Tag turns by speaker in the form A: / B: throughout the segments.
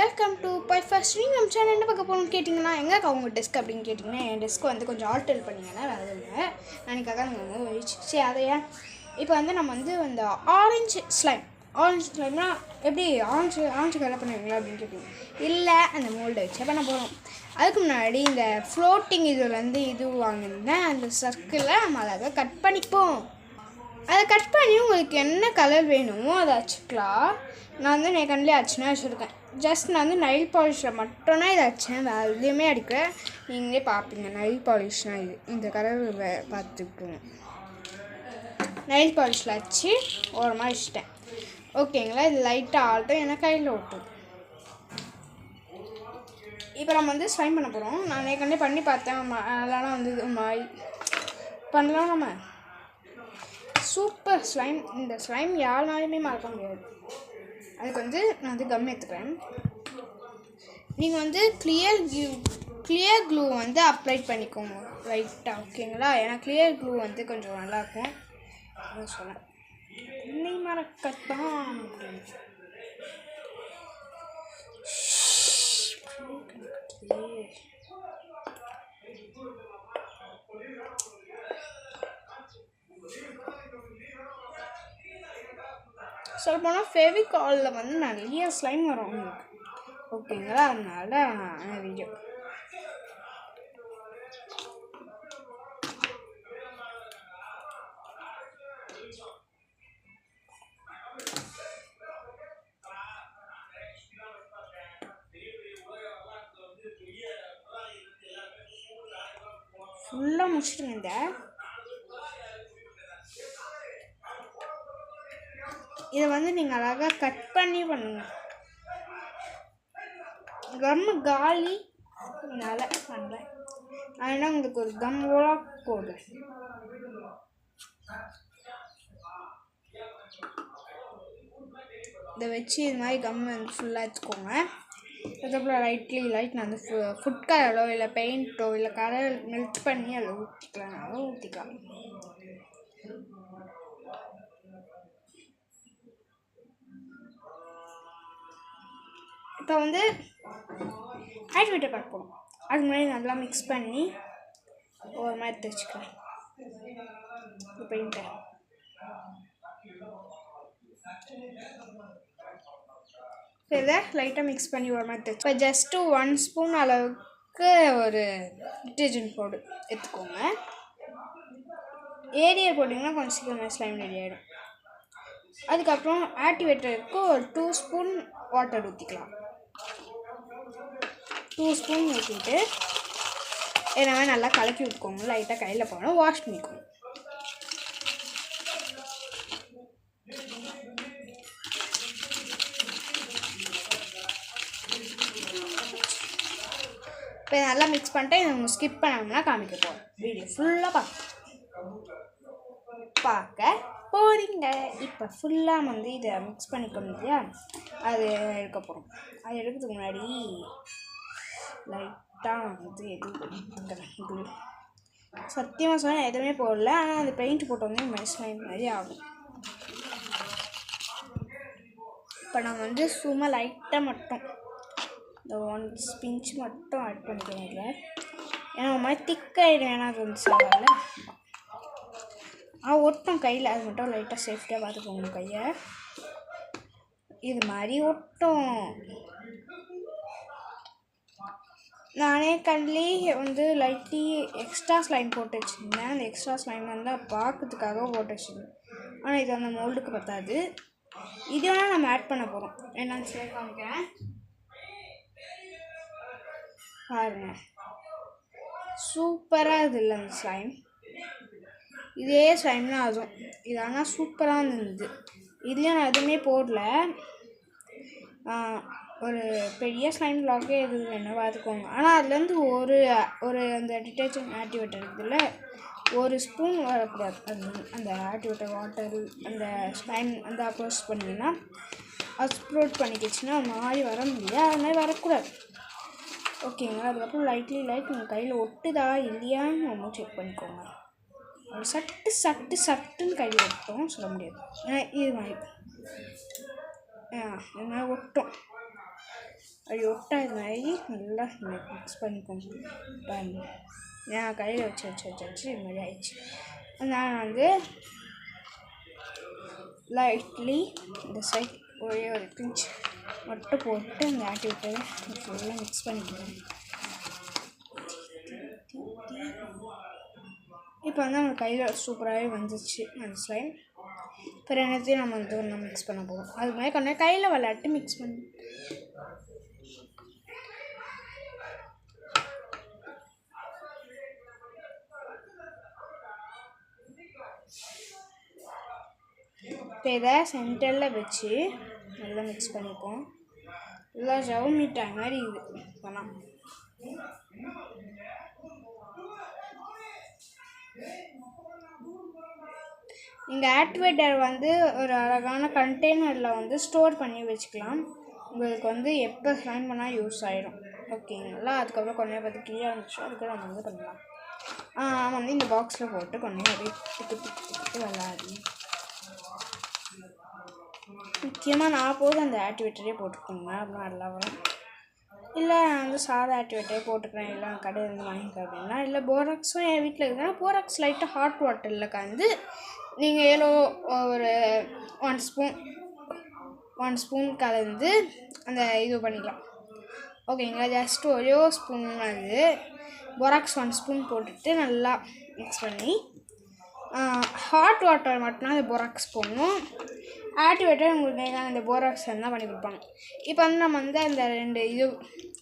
A: Welcome to first நீங்கள் நம்ம channel என்ன பார்க்க போகணும்னு கேட்டிங்கன்னா எங்கே அவங்க டெஸ்க் அப்படின்னு கேட்டிங்கன்னா என் டெஸ்க் வந்து கொஞ்சம் ஆல்டர் பண்ணிங்கன்னா அது இல்லை நாளைக்காக நாங்கள் சரி அதையா இப்போ வந்து நம்ம வந்து இந்த ஆரஞ்சு ஸ்லைம்னா எப்படி ஆரஞ்சு கலர் பண்ணுவீங்களா அப்படின்னு கேட்டிங்க இல்லை அந்த மோல்டை வச்சு பண்ண போகிறோம். அதுக்கு முன்னாடி இந்த ஃப்ளோட்டிங் இதுலேருந்து இது வாங்கியிருந்தேன் அந்த சர்க்கிளை நம்ம அழகாக கட் பண்ணிப்போம். அதை கட் பண்ணி உங்களுக்கு என்ன கலர் வேணுமோ அதை வச்சுக்கலாம். நான் வந்து என் கண்ணிலே அச்சுனா வச்சுருக்கேன். ஜஸ்ட் நான் வந்து நைல் பாலிஷில் மட்டும்தான் இதை அடித்தேன், வேறு எதுவுமே அடிக்கிறேன். நீங்களே பார்ப்பீங்க நைல் பாலிஷ்னால் இது இந்த கலர் பார்த்துக்கோங்க. நைல் பாலிஷில் வச்சு ஓரமாக வச்சுட்டேன். ஓகேங்களா, இது லைட்டாக ஆகட்டும் ஏன்னா கையில் ஓட்டும். இப்போ நம்ம வந்து ஸ்லைம் பண்ண போகிறோம். நான் ஏற்கனவே பண்ணி பார்த்தேன், அதெல்லாம் வந்து இது மாதிரி பண்ணலாம். நம்ம சூப்பர் ஸ்லைம். இந்த ஸ்லைம் யாருனாலுமே மறக்க முடியாது. அதுக்கு வந்து நான் வந்து கம் எடுத்துக்கிறேன். நீங்கள் வந்து கிளியர் க்ளூ வந்து அப்ளை பண்ணிக்கோங்க ரைட்டாக, ஓகேங்களா? ஏன்னா கிளியர் க்ளூ வந்து கொஞ்சம் நல்லாயிருக்கும். அதான் சொல்லேன் இன்னை மறக்கத்தான். சொல்ல போனால் ஃபெவிகாலில் வந்து நிறைய ஸ்லைம் வரும் உங்களுக்கு, ஓகேங்களா? அதனால வீடியோ ஃபுல்லாக முடிச்சுட்டுங்க. இதை வந்து நீங்கள் அழகாக கட் பண்ணி பண்ணுங்க. கம்மு காலி நல்லா பண்ணல, அதனால் உங்களுக்கு ஒரு கம் ஓலாக போகுது. இதை வச்சு இது மாதிரி கம் வந்து ஃபுல்லாக எடுத்துக்கோங்க. அதுக்கப்புறம் லைட் நான் வந்து ஃபுட் கலரோ இல்லை பெயிண்ட்டோ இல்லை கலர் மெல்ட் பண்ணி அதில் ஊற்றிக்கலாம்னாலும் ஊற்றிக்கலாம். இப்போ வந்து ஆக்டிவேட்டர் பார்ப்போம். அதுக்கு முன்னாடி நல்லா மிக்ஸ் பண்ணி ஒரு மாதிரி எடுத்து வச்சுக்கிறேன். பெயிண்ட்டை இதை லைட்டாக மிக்ஸ் பண்ணி ஒரு மாதிரி இப்போ ஜஸ்ட்டு 1 ஸ்பூன் அளவுக்கு ஒரு டிட்டர்ஜென்ட் பவுடர் எடுத்துக்கோங்க. ஏரியர் போட்டிங்கன்னா கொஞ்சம் சீக்கிரமாக ஸ்லைம் ரெடி ஆகிடும். அதுக்கப்புறம் ஆக்டிவேட்டருக்கு ஒரு 2 ஸ்பூன் வாட்டர் ஊற்றிக்கலாம். 2 ஸ்பூன் ஊற்றிட்டு எல்லாமே நல்லா கலக்கி விட்டுக்கோங்க. லைட்டாக கையில் போகணும், வாஷ் பண்ணிக்கோங்க. இப்போ நல்லா மிக்ஸ் பண்ணிட்டு இதை ஸ்கிப் பண்ணோம்னா காமிக்க போகிறோம். வீடியோ ஃபுல்லாக பார்க்க போகிறீங்க. இப்போ ஃபுல்லாக வந்து இதை மிக்ஸ் பண்ணிக்கணும் இல்லையா, அது எடுக்க போகிறோம். அது எடுக்கிறதுக்கு முன்னாடி லைட்டாக வந்து எதுவும் சத்தியமாக சொன்னால் எதுவுமே போடல, ஆனால் அந்த பெயிண்ட் போட்டு வந்து மெஸ்லைன் மாதிரி ஆகும். இப்போ நம்ம வந்து சும்மா லைட்டாக மட்டும் இந்த 1 பிஞ்ச் மட்டும் ஆட் பண்ணிக்கிறேன் இல்லை, ஏன்னா ஒரு மாதிரி திக்காகிடும். ஏன்னா அது வந்து சாதாரண ஒட்டும் கையில், அது மட்டும் லைட்டாக சேஃப்டியாக பார்த்துக்கோங்க கையை. இது மாதிரி ஒட்டும். நானே கண்ணிலே வந்து லைட்லி எக்ஸ்ட்ரா ஸ்லைம் போட்டு வச்சுருந்தேன். அந்த எக்ஸ்ட்ரா ஸ்லைம் வந்து பார்க்கறதுக்காக போட்டு வச்சுருந்தேன், ஆனால் இது அந்த மோல்டுக்கு பத்தாது. இது வேணால் நம்ம ஆட் பண்ண போகிறோம். என்னன்னு சொல்லி காமிக்கிறேன் பாருங்க. சூப்பராக இது இல்லை அந்த ஸ்லைம், இதே ஸ்லைம் தான் அதுவும். இது ஆனால் சூப்பராக இருந்தது. இதுலேயும் நான் எதுவுமே போடல. ஒரு பெரிய ஸ்லைம் பிளாக்கே எது வேணும் பார்த்துக்கோங்க. ஆனால் அதுலேருந்து ஒரு அந்த டிட்டர்ஜென்ட் ஆக்டிவேட்டர் இருக்குதுல்ல, 1 ஸ்பூன் வரக்கூடாது. அந்த ஆக்டிவேட்டர் வாட்டர் அந்த ஸ்லைம் அந்த அப்ரோச் பண்ணிங்கன்னா அப்ரோட் பண்ணிக்கிச்சுன்னா அது மாதிரி வர முடியாது, அது மாதிரி வரக்கூடாது, ஓகேங்களா? அதுக்கப்புறம் லைட் உங்கள் கையில் ஒட்டுதா இல்லையான்னு நம்ம செக் பண்ணிக்கோங்க. ஒரு சட்டுன்னு கையில் ஒட்டும் சொல்ல முடியாது, ஏன்னா இது மாதிரி இது மாதிரி ஒட்டும். அப்படி ஒட்டாத மாதிரி நல்லா மிக்ஸ் பண்ணிக்கோங்க. பாருங்க நான் கையில் வச்சு இது மாதிரி ஆயிடுச்சு. நான் வந்து லைட்லி இந்த சைட் ஒரே ஒரு பிஞ்ச் மட்டும் போட்டு அந்த ஆக்டிவேட்டரை ஃபுல்லாக மிக்ஸ் பண்ணிக்கிறேன். இப்போ வந்து நம்ம கையில் சூப்பராகவே வந்துச்சு அந்த ஸ்லைம். இப்போ ரெண்டுத்தையும் நம்ம வந்து ஒன்றா மிக்ஸ் பண்ண போகிறோம். அது மாதிரி கொஞ்சம் கையில் விளையாட்டு மிக்ஸ் பண்ணி இப்போ இதை சென்டரில் வச்சு நல்லா மிக்ஸ் பண்ணிப்போம். நல்லா ஜவு மிட்டாய் மாதிரி இது பண்ணலாம். நீங்கள் ஆக்டிவேட்டர் வந்து ஒரு அழகான கண்டெய்னரில் வந்து ஸ்டோர் பண்ணி வச்சுக்கலாம். உங்களுக்கு வந்து எப்போ ஸ்லைம் பண்ணால் யூஸ் ஆகிடும். ஓகேங்களா? அதுக்கப்புறம் கொஞ்சம் பார்த்து கீழே வந்துச்சு, அதுக்கு நம்ம வந்து பண்ணலாம். வந்து இந்த பாக்ஸில் போட்டு கொஞ்சம் அப்படியே திட்டு விளாடி முக்கியமாக நான் போதும் அந்த ஆக்டிவேட்டரே போட்டுக்கோங்க. அப்படின்னா நல்லா வரும். இல்லை நான் வந்து சாதா ஆக்டிவேட்டரே போட்டுக்கிறேன், இல்லை கடையிலேருந்து வாங்கிக்கிறேன் அப்படின்னா, இல்லை போராக்ஸும் என் வீட்டில் இருக்குதுன்னா போராக்ஸ் லைட்டாக ஹாட் வாட்டரில் கலந்து நீங்கள் ஏதோ ஒரு 1 ஸ்பூன் கலந்து அந்த இது பண்ணிக்கலாம். ஓகேங்களா? ஜஸ்ட் ஒரே ஸ்பூன் வந்து போராக்ஸ் 1 ஸ்பூன் போட்டுட்டு நல்லா மிக்ஸ் பண்ணி ஹாட் வாட்டர் மட்டும்தான் அந்த போராக்ஸ் போடணும். ஆக்டிவேட்டர் உங்களுக்கு அந்த போராக்ஸ் தான் பண்ணி கொடுப்பாங்க. இப்போ வந்து நம்ம வந்து அந்த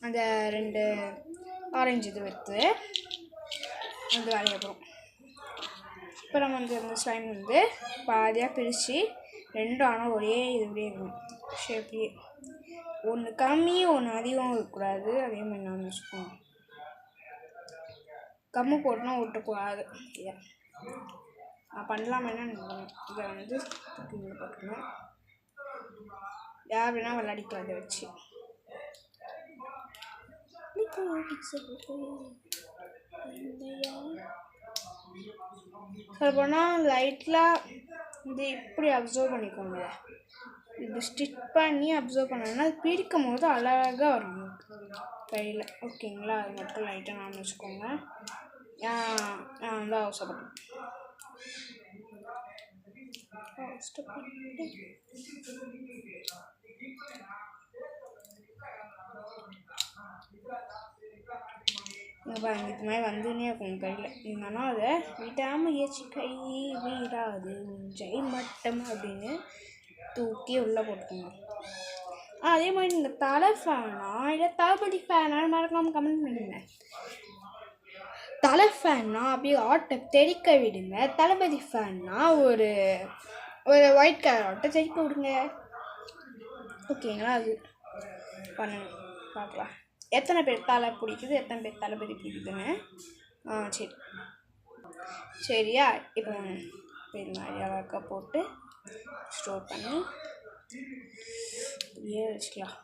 A: 2 ஆரஞ்சு இது எடுத்து வந்து வேலையை போகிறோம். இப்போ நம்ம வந்து அந்த ஸ்லைம் வந்து பாதியாக பிரித்து 2 ஆனால் ஒரே இதுலேயே இருக்கணும் ஷேப்லேயே. ஒன்று கம்மி ஒன்று அதிகம் இருக்கக்கூடாது. அதே மாதிரி நான் வச்சுக்கோங்க. கம்மு போட்டுனா ஒட்டக்கூடாது. இல்லை பண்ணலாமே நினைக்கிறேன். இதை வந்து போட்டுக்கணும். யார் வேணால் விளையாடிக்கலாம் இதை வச்சு. சொல்லப்போனால் லைட்லாம் இது இப்படி அப்சர்வ் பண்ணிக்கோங்க. இது ஸ்டிச் பண்ணி அப்சர்வ் பண்ணோன்னா அது பிரிக்கும் போது அழகாக வரும் கையில். ஓகேங்களா? அது மட்டும் லைட்டாக நான் வச்சுக்கோங்க. நான் வந்து அவசரப்பட்டேன். இங்கே பாருங்க, இது மாதிரி வந்துன்னே இருக்கும் கையில். என்னன்னா அதை விடாமல் ஏச்சு கை வீடாது ஜெய் மட்டம் அப்படின்னு தூக்கி உள்ளே போட்டுக்கோங்க. அதே மாதிரி நீங்கள் தலை ஃபேனா இல்லை தளபதி ஃபேனான்னு மறக்காமல் கமெண்ட் பண்ணுங்க. தலை ஃபேன்னா அப்படியே ஆட்டை தெறிக்க விடுங்க. தளபதி ஃபேன்னா ஒரு ஒயிட் கலர் ஆட்டை தெறிக்க விடுங்க. ஓகேங்களா? அது பண்ணணும். பார்க்கலாம் எத்தனை பேர் தலை பிடிக்குது, எத்தனை பேர் தளபதி பிடிக்குதுன்னு. சரி சரியா? இப்போ இது மாதிரி அழகாக போட்டு ஸ்டோர் பண்ணி இப்படியே வச்சுக்கலாம்.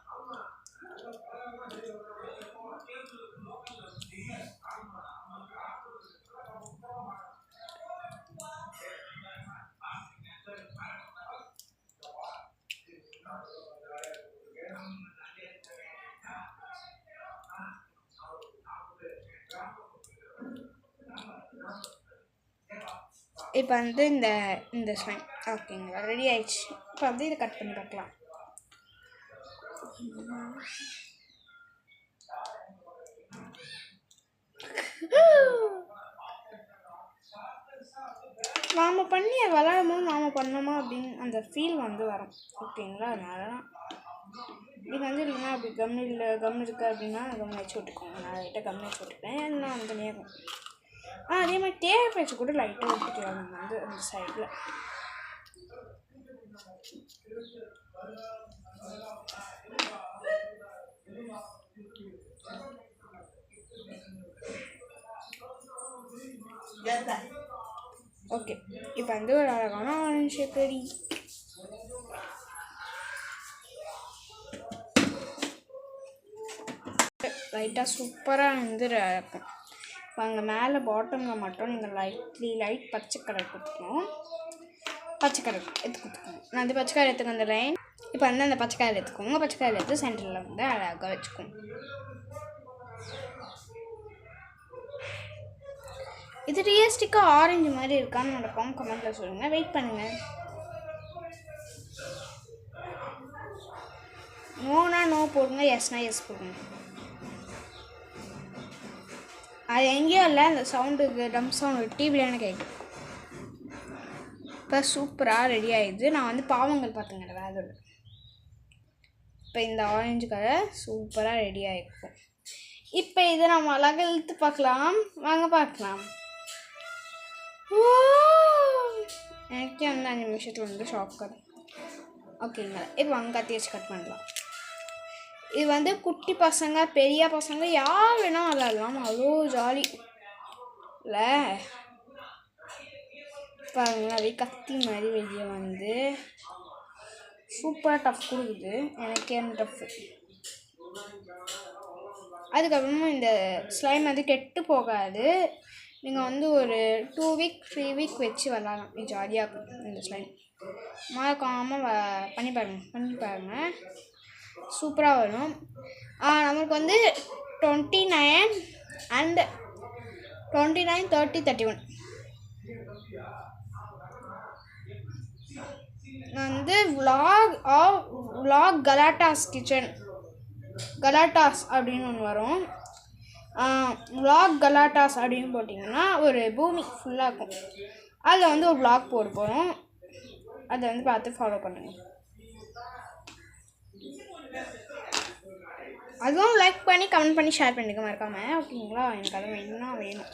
A: இப்போ வந்து இந்த ஸ்லைம் ஓகேங்களா ரெடி ஆயிடுச்சு. இப்போ வந்து இதை கட் பண்ணி பார்க்கலாம். நாம் பண்ணி விளையாடும்போது நாம் பண்ணோமா அப்படின்னு அந்த ஃபீல் வந்து வரும். ஓகேங்களா? அதனால தான் நீங்கள் வந்து இல்லைன்னா அப்படி கம் இருக்குது அப்படின்னா கம் வச்சு விட்டுக்கோங்க. நான் லைட்டாக கம் வச்சு விட்டுப்பேன். நான் அந்த நேரம் அதே மாதிரி டேப் வச்சு கூட லைட்டாக விட்டுக்கலாம். நம்ம வந்து அந்த சைடில் ஓகே. இப்போ வந்து ஒரு அழகான ஆரஞ்சு ஷேப் ரெடி. லைட்டாக சூப்பராக வந்து இருக்கும். அங்கே மேலே பாட்டமில் மட்டும் நீங்கள் லைட் பச்சை கலர் கொடுக்கணும். பச்சை கலர் எடுத்து கொடுத்துக்கணும். நான் வந்து பச்சை கலர் எடுத்துக்க வந்துடுறேன். இப்போ வந்து அந்த பச்சை கலர் எடுத்துக்கோங்க. பச்சை கலர் எடுத்து சென்டரில் வந்து அழகாக வச்சுக்கோங்க. இது ரியலிஸ்டிக்காக ஆரஞ்சு மாதிரி இருக்கான்னு நடக்கும். கமெண்ட்டில் சொல்லுங்கள். வெயிட் பண்ணுங்கள். நோனா நோ போடுங்க, எஸ்னா எஸ் போடுங்க. அது எங்கேயும் இல்லை, அந்த சவுண்டுக்கு டம் சவுண்டு டிவியில் கேட்கும். இப்போ சூப்பராக ரெடி ஆகிடுது. நான் வந்து பாவங்கள் பார்த்துங்க அதோட. இப்போ இந்த ஆரஞ்சு கலர் சூப்பராக ரெடி ஆகிருக்கும். இப்போ இதை நம்ம அழகாக இழுத்து பார்க்கலாம். வாங்க பார்க்கலாம். எனக்கே வந்து 5 நிமிஷத்தில் வந்து ஷாக் ஆகும். ஓகேங்களா, இப்போ வாங்க கத்தி வச்சு கட் பண்ணலாம். இது வந்து குட்டி பசங்க பெரிய பசங்க யார் வேணால் விளாடலாம். அவ்வளோ ஜாலி இல்லை பாருங்களா. அப்படியே கத்தி மாதிரி வெளியே வந்து சூப்பராக டஃப் கொடுக்குது. எனக்கே அந்த டஃப்பு. அதுக்கப்புறமா இந்த ஸ்லைம் வந்து கெட்டு போகாது. நீங்கள் வந்து ஒரு 2 வீக் 3 வீக் வச்சு விளாட்லாம். ஜாலியாக இருக்கும் இந்த ஸ்லைம். மறக்காமல் பண்ணி பாருங்கள். சூப்பராக வரும். நமக்கு வந்து 29 and 29, 30, 31 வந்து vlog கலாட்டாஸ் கிச்சன் கலாட்டாஸ் அப்படின்னு ஒன்று வரும். vlog கலாட்டாஸ் அப்படின்னு போட்டிங்கன்னா ஒரு பூமி ஃபுல்லாக இருக்கும். அதில் வந்து ஒரு vlog போட போகிறோம். அதை வந்து பார்த்து ஃபாலோ பண்ணுங்கள். அதுவும் லைக் பண்ணி கமெண்ட் பண்ணி ஷேர் பண்ணிக்க மறக்காமல். ஓகேங்களா, எனக்கு அது வேணும்.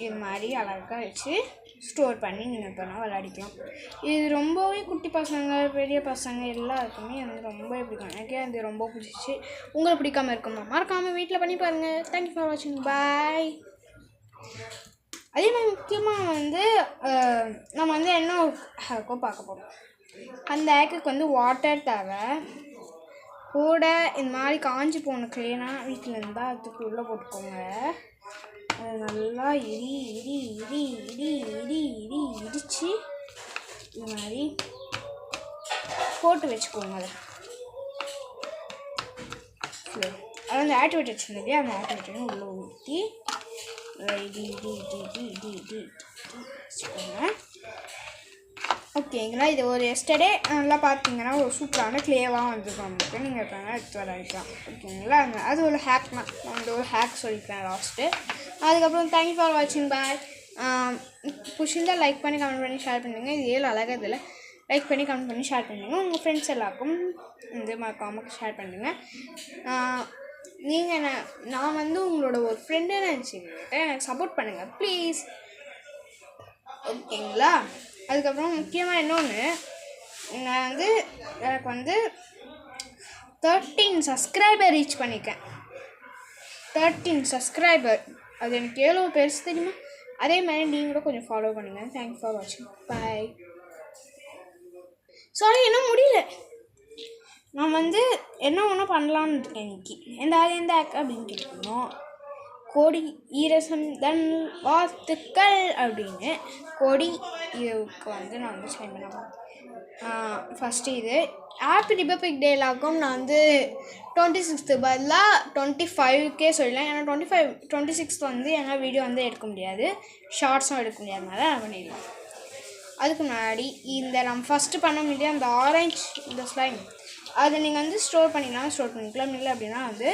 A: இது மாதிரி அழகாக வச்சு ஸ்டோர் பண்ணி நீங்கள் இப்போ விளையாடிக்கலாம். இது ரொம்பவே குட்டி பசங்க பெரிய பசங்க எல்லாருக்குமே வந்து ரொம்ப பிடிக்கும். எனக்கே அது ரொம்ப பிடிச்சிச்சு. உங்களுக்கு பிடிக்காமல் இருக்குமா? மறக்காமல் வீட்டில் பண்ணி பாருங்கள். தேங்க்யூ ஃபார் வாட்சிங். பாய். அதே மாதிரி முக்கியமாக வந்து நம்ம வந்து என்ன ஹேக்கோ பார்க்க போகிறோம். அந்த ஹேக்குக்கு வந்து வாட்டர் தேவை. கூட இந்த மாதிரி காஞ்சி போன க்ளீனாக வீட்டில் இருந்தால் அதுக்கு உள்ளே போட்டுக்கோங்க. அது நல்லா இடித்து இது மாதிரி போட்டு வச்சுக்கோங்க. அது அந்த ஆக்டிவேட்டர் சொன்னதே அந்த ஆக்டிவேட்டர் உள்ளே ஊற்றி வச்சுக்கோங்க. ஓகேங்களா, இது ஒரு எஸ்டர்டே நல்லா பார்த்தீங்கன்னா ஒரு சூப்பரான க்ளேவாக வந்துருக்கும். நமக்கு நீங்கள் இப்போ எடுத்து விளையாடிக்கலாம். ஓகேங்களா, அது ஒரு ஹேக் தான். நான் வந்து ஒரு ஹேக் சொல்லிக்கிறேன் லாஸ்ட்டு. அதுக்கப்புறம் தேங்க்யூ ஃபார் வாட்சிங். பாய். பிடிச்சிருந்தால் லைக் பண்ணி கமெண்ட் பண்ணி ஷேர் பண்ணுங்கள். இது ஏழு அழகாக இதில் லைக் பண்ணி கமெண்ட் பண்ணி ஷேர் பண்ணுங்கள். உங்கள் ஃப்ரெண்ட்ஸ் எல்லாருக்கும் இந்த மறக்காமல் ஷேர் பண்ணுங்கள். நீங்கள் நான் வந்து உங்களோட ஒரு ஃப்ரெண்டு நினச்சிக்கிட்டு எனக்கு சப்போர்ட் பண்ணுங்கள் ப்ளீஸ். ஓகேங்களா, அதுக்கப்புறம் முக்கியமாக இன்னொன்று, நான் வந்து எனக்கு வந்து 13 சப்ஸ்கிரைபர் ரீச் பண்ணியிருக்கேன். 13 சப்ஸ்கிரைபர், அது எனக்கு எவ்வளோ பெருசு தெரியுமா? அதே மாதிரி நீங்களும் கொஞ்சம் ஃபாலோ பண்ணுங்கள். தேங்க்யூ ஃபார் வாட்சிங். பாய். சாரி, இன்னும் முடியல. நான் வந்து என்ன ஒன்று பண்ணலான்னு இருக்கேன் இன்னைக்கு. எந்த ஆக் அப்படின்னு கேட்டுக்கணும். கோடி ஈரசம் தன் வாழ்த்துக்கள் அப்படின்னு கோடி இதுக்கு வந்து நான் வந்து சைன் பண்ண போகிறேன். ஃபஸ்ட்டு இது ஹாப்பி ரிபப்ளிக் டே எல்லாருக்கும் நான் வந்து 26th பதிலாக 25K சொல்லலாம். ஏன்னா 26th வந்து என்னால் வீடியோ வந்து எடுக்க முடியாது, ஷார்ட்ஸும் எடுக்க முடியாதனால நான் பண்ணிடலாம். அதுக்கு முன்னாடி இந்த நம்ம ஃபஸ்ட்டு பண்ண முடியாது அந்த ஆரஞ்சு இந்த ஸ்லைம், அதை நீங்கள் வந்து ஸ்டோர் பண்ணிக்கலாம். இல்லை அப்படின்னா வந்து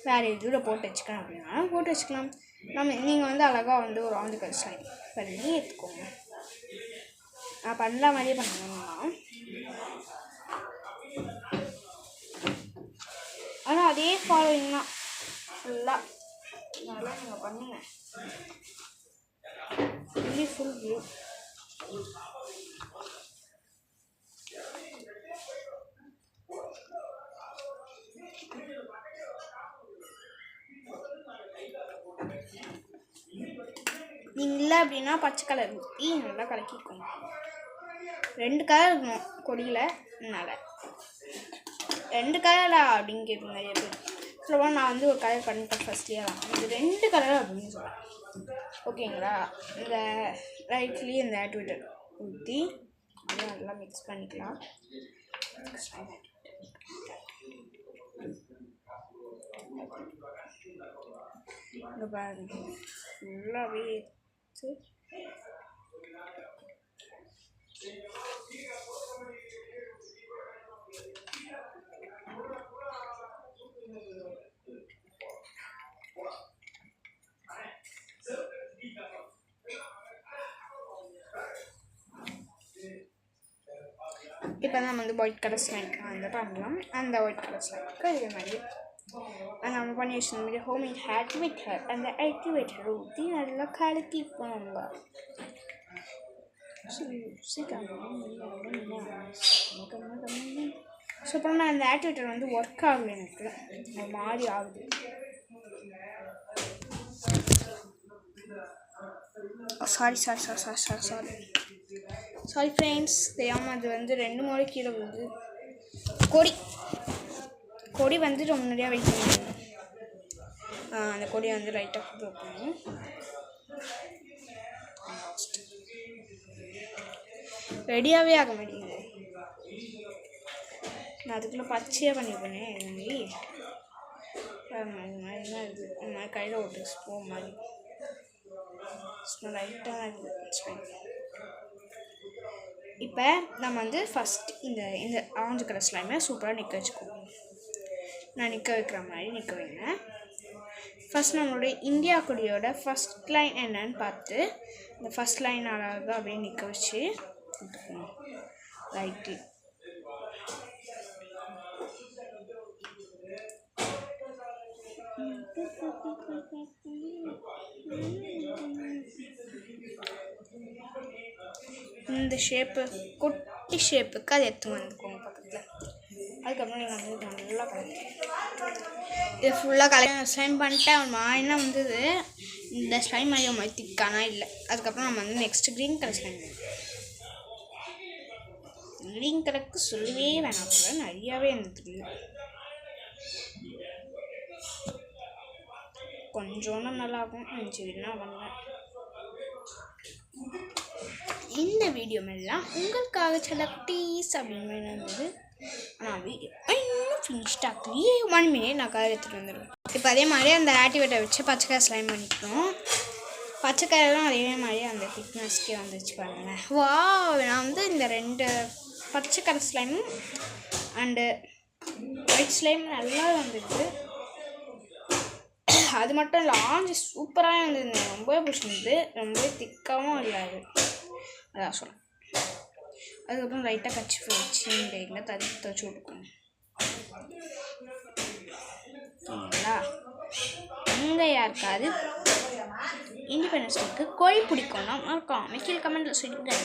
A: வேறு இதில் போட்டு வச்சுக்கலாம். அப்படின்னா போட்டு வச்சுக்கலாம். நீங்கள் வந்து அழகாக வந்து ஒரு ஆரஞ்சு கலர் ஸ்லைம் பண்ணி எடுத்துக்கோங்க. நான் பண்ணல மாதிரியே பண்ணணும்னா, ஆனால் அதே ஃபாலோவிங் தான் ஃபுல்லாக. அதெல்லாம் நீங்கள் பண்ணுங்க. ஃபுல் வியூ நீங்கள் இல்லை அப்படின்னா பச்சை கலர் ஊற்றி நல்லா கலக்கிக்கோங்க. 2 கலர் இருக்கணும் கொடியில். அதனால் 2 கலரா அப்படின்னு கேட்பேன் நிறைய பேர். சொல்லுவோம் நான் வந்து ஒரு கலர் பண்ணிட்டேன் ஃபஸ்ட்லேயே தான். இது 2 கலர் அப்படின்னு சொல்லுவேன். ஓகேங்களா, இந்த ரைட்லேயே இந்த ஆக்டிவேட்டர் ஊற்றி அதையும் நல்லா மிக்ஸ் பண்ணிக்கலாம். இங்கே பாருங்க ஃபுல்லாகவே எடுத்து இப்போ நம்ம வந்து ஒயிட் கலர் ஸ்லைம்க்கு வந்து பண்ணலாம். அந்த ஒயிட் கலர் ஸ்லைம்க்கு இதே மாதிரி நம்ம பண்ணி வச்சிருந்த மாதிரி ஹோம்மேட் ஆக்டிவேட்டர் அந்த ஆக்டிவேட்டர் ஊற்றி நல்லா கலக்கிப்போங்க. ஸோ அப்புறம் நான் அந்த ஆக்டிவேட்டர் வந்து ஒர்க் ஆகலை, எனக்கு ஒரு மாதிரி ஆகுது. சாரி ஃப்ரெண்ட்ஸ், தெரியாமல் அது வந்து 2 முறை கீழே விழுது. கொடி வந்து ரொம்ப நிறையா வெயிட் பண்ணுங்க. அந்த கொடியை வந்து லைட்டாக ஃபுட் வைக்கணும். ரெடியாகவே ஆக மாட்டேங்குது. நான் அதுக்குள்ளே பச்சையாக பண்ணிப்பேனே இது மாதிரி. இது மாதிரி தான் இருக்குது. இந்த மாதிரி கையில் ஒரு ஸ்பூன் மாதிரி லைட்டாக இருக்குது. இப்போ நம்ம வந்து ஃபஸ்ட் இந்த ஆரஞ்சு கலர் ஸ்லைமை சூப்பராக நிற்க வச்சுக்குவோம். நான் நிற்க வைக்கிற மாதிரி நிற்க வைங்க. ஃபஸ்ட் நம்மளுடைய இந்தியா கொடியோட ஃபஸ்ட் லைன் என்னன்னு பார்த்து இந்த ஃபஸ்ட் லைன் அழகாக அப்படியே நிற்க வச்சு விட்டுக்கணும். ரைட்டு இந்த ஷேப்பு குட்டி ஷேப்புக்கு அதை எடுத்து வந்துக்கோங்க பக்கத்தில். அதுக்கப்புறம் நீங்கள் வந்து நல்லா கலக்கி இது ஃபுல்லாக ஸ்லைம் பண்ணிட்டேன். ஒரு மாதிரினா வந்தது. இந்த ஸ்லைம் மாதிரி ஒரு மாதிரி திக்கானா இல்லை. அதுக்கப்புறம் நம்ம வந்து next green colour slime. Green கலருக்கு சொல்லவே வேணாம், போல நிறையாவே இருந்தது. கொஞ்சோன்னு நல்லாகும். சரின்னா வந்தேன். இந்த வீடியோ மேலாம் உங்களுக்காக சில டீஸ் அப்படின்னு இருந்தது. ஆனால் வீடியோ இன்னும் ஃபினிஷ்ட் ஆகலையே. 1 minute நான் கலர் எடுத்துகிட்டு வந்துடுவேன். இப்போ அதே மாதிரி அந்த ஆக்டிவேட்டை வச்சு பச்சைக்காய் ஸ்லைம் பண்ணிக்கணும். பச்சைக்காயெல்லாம் அதே மாதிரி அந்த திக்னஸ்க்கே வந்துச்சு பாருங்களேன். வா, நான் வந்து இந்த 2 பச்சை கலர் ஸ்லைமும் அண்டு ஒயிட் ஸ்லைம் நல்லா வந்துடுது. அது மட்டும் இல்லை, ஆரஞ்சு சூப்பராக இருந்தது. ரொம்பவே பிடிச்சிருந்தது. ரொம்பவே திக்காகவும் இல்லாது, அதான் சொல்கிறேன். அதுக்கப்புறம் லைட்டாக கச்சி வச்சு இந்த எங்கே துவச்சி விட்டுக்கணும். சரிங்களா? இங்கே யாருக்காவது இண்டிபெண்டன்ஸ் டேக்கு கோழி பிடிக்கும்னா மறக்காம கீழே கமெண்ட்டில் சொல்லிட்டு.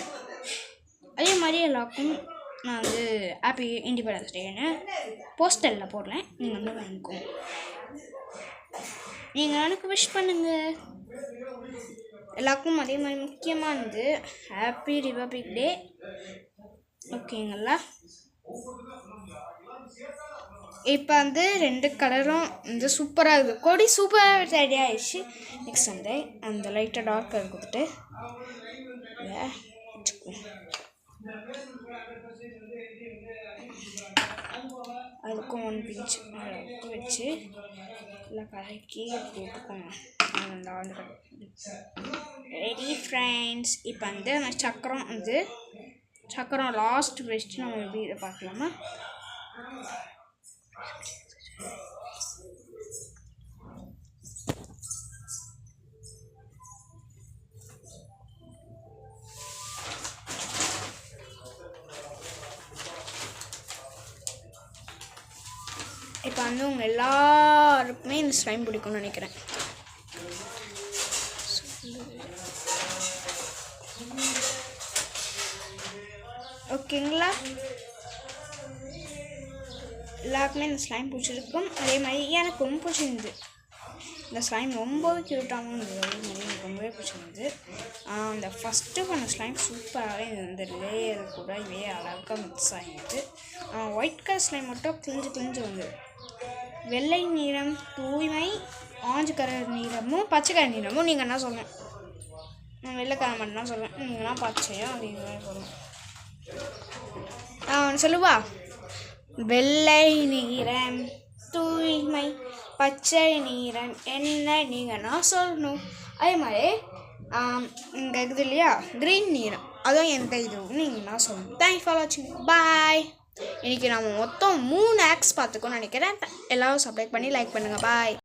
A: அதே மாதிரி எல்லாருக்கும் நான் வந்து ஹாப்பி இண்டிபெண்டன்ஸ் டேன்னு போஸ்டரில் போடுறேன். நீங்கள் வந்து வாங்கிக்கோங்க. நீங்கள் எனக்கு விஷ் பண்ணுங்கள். எல்லாருக்கும் அதே மாதிரி முக்கியமானது ஹாப்பி ரிபப்ளிக் டே. ஓகேங்களா? இப்போ வந்து 2 கலரும் வந்து சூப்பராக இருக்குது. கொடி சூப்பராக ரெடி ஆகிடுச்சு. நெக்ஸ்ட் வந்து அந்த லைட்டாக டார்க் கலர் கொடுத்துட்டு வச்சுக்குவோம். அதுக்கும் 1 pinch வச்சு எல்லாம் கலக்கி போட்டுக்கோங்க. Ready friends. இப்போ வந்து நம்ம சக்கரம் லாஸ்ட் வச்சுட்டு நம்ம எப்படி இதை பார்க்கலாமா? இப்போ வந்து உங்கள் எல்லாருக்குமே இந்த ஸ்லைம் பிடிக்கும்னு நினைக்கிறேன். ஓகேங்களா? எல்லாருக்குமே இந்த ஸ்லைம் பிடிச்சிருக்கும். அதே மாதிரி எனக்கு ரொம்ப பிடிச்சிருந்தது. இந்த ஸ்லைம் ரொம்பவே க்யூட்டாகவும் இருந்தது. அதே மாதிரி எனக்கு ரொம்பவே பிடிச்சிருந்தது. அந்த ஃபஸ்ட்டு பண்ண ஸ்லைம் சூப்பராகவே இந்த லேயர் கூட இதே அழகாக மிக்ஸ் ஆகிடுது. ஒயிட் கலர் ஸ்லைம் மட்டும் கிழிஞ்சு வந்தது. வெள்ளை நிறம் தூய்மை, ஆரஞ்சு கலர் நிறமும் பச்சை கலர் நிறமும் நீங்கள் என்ன சொல்லணும்? நான் வெள்ளை கலர் மட்டும் தான் சொல்லுவேன். நீங்கள்லாம் பச்சையா அப்படிங்கிற சொல்லணும். சொல்லுவா, வெள்ளை நீரம் தூய்மை, பச்சை நீரம் என்ன நீங்கள் நான் சொல்லணும். அதே மாதிரி இங்கே இருக்குது இல்லையா க்ரீன் நீரம், அதுவும் எந்த இதுவும் நீங்கள் நான் சொல்லணும். தேங்க்ஸ் ஃபார் வாட்சிங், பாய். இன்றைக்கி நம்ம மொத்தம் 3 ஆக்ஸ் பார்த்துக்கோன்னு நினைக்கிறேன். எல்லோரும் சப்ஸ்கிரைப் பண்ணி லைக் பண்ணுங்கள். பாய்.